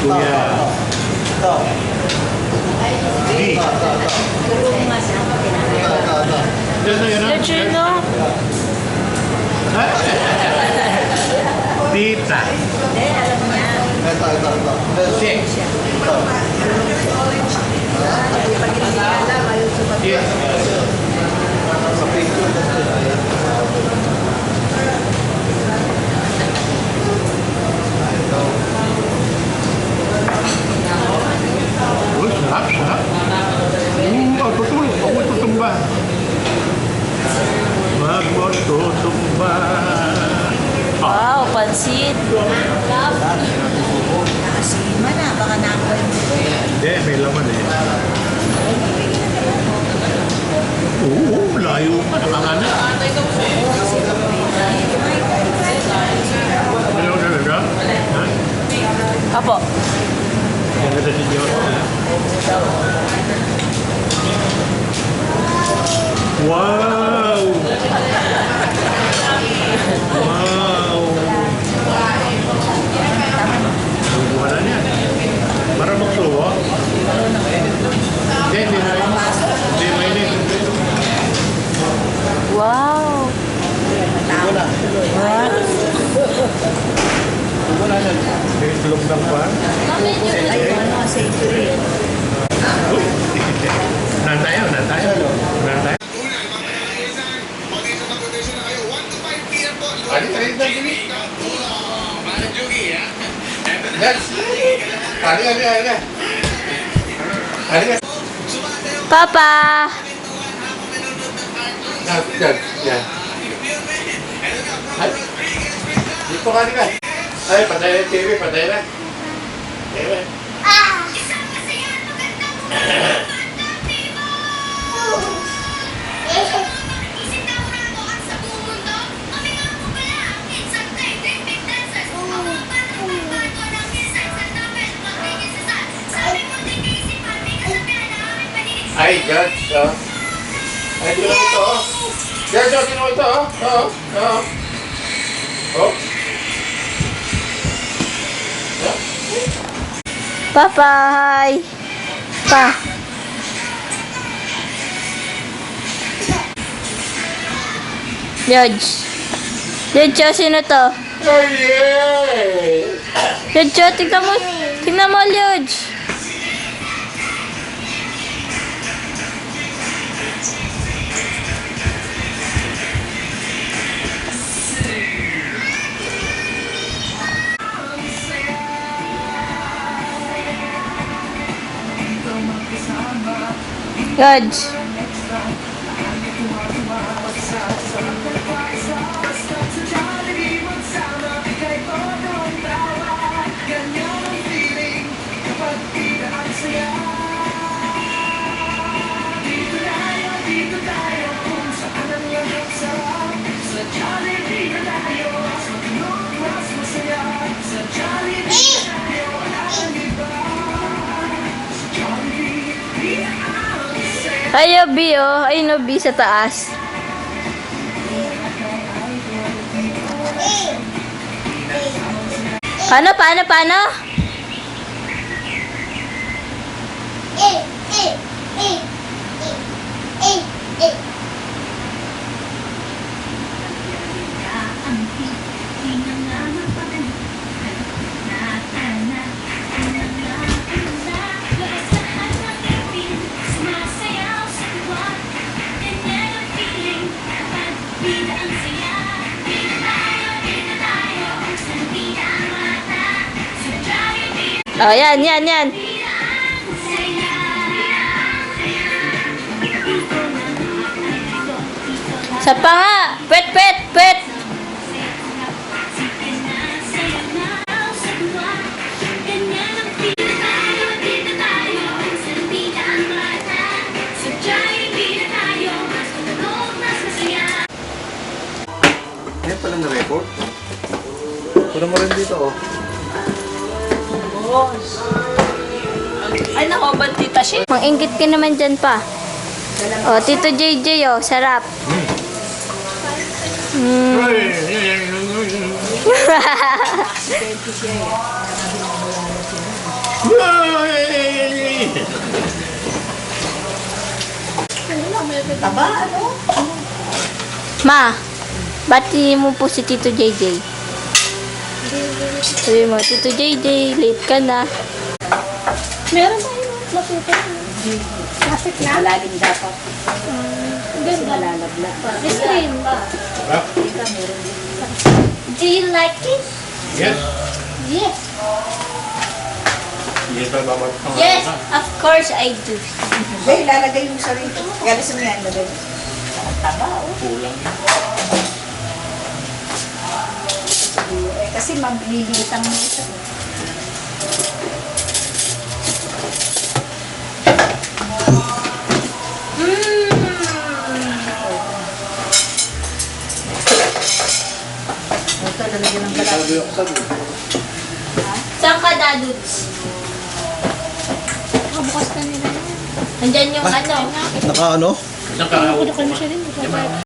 Kuya. Di. Luchino. Tita. Si. Yes. Uy, sarap, sarap. Tutulog. Huwag mo tutumba. Huwag mo tutumba. Wow, pansit. Nakasima na, baka nakuha mo. Hindi, may laman eh. Oo, layo pa. Nakangana. Ano talaga? Ha? Apo. Yan na si Diyos. Wow! Wow! Wala niya. Para magsuwa. Hindi na yun. Hindi mainit. Wow. What? May tulog lang pa. Ay, ano, century. Uy! Nantayo. Papa. Dito ka. Ay, patay na yung TV, patay na. Ay, George, oh. Ay, sino ito, oh. George, sino ito, oh. Oh. Papa, hi. Pa. George. George, sino to? Ay, yeah! George, tingnan mo. Tingnan mo, George. George. Ay, B, oh. Ay, no, B sa taas. Paano? Oh, yan. Sa pa nga. Pet. Yan pala na-record. Puna mo rin dito, oh. Ay, nako, ba't tita siya? Mang-ingit ka naman dyan pa. Oh, Tito JJ, oh, sarap. Taba, ano? Ma, bati mo po si Tito JJ. Sabi mo, Tito JJ, late ka na. Meron ba yun? Lapit Lapit na? Malalim dapat. Kasi Ganda. malalaglag pa. This cream. Ika, meron din. Do you like it? Yes. Yes. Yes, babag. Yes, of course I do. Dahil lalagay mo sa rito. Galas mo yan, lagay. Taba, oh. Kulang. Eh, kasi maglilitan mo ito. Ito, lalagyan ng galas. Saan ka, Dadudes? Bukas na nila yan. Nandyan yung ano. Naka ano? Isang ka. Kudo ka na siya rin.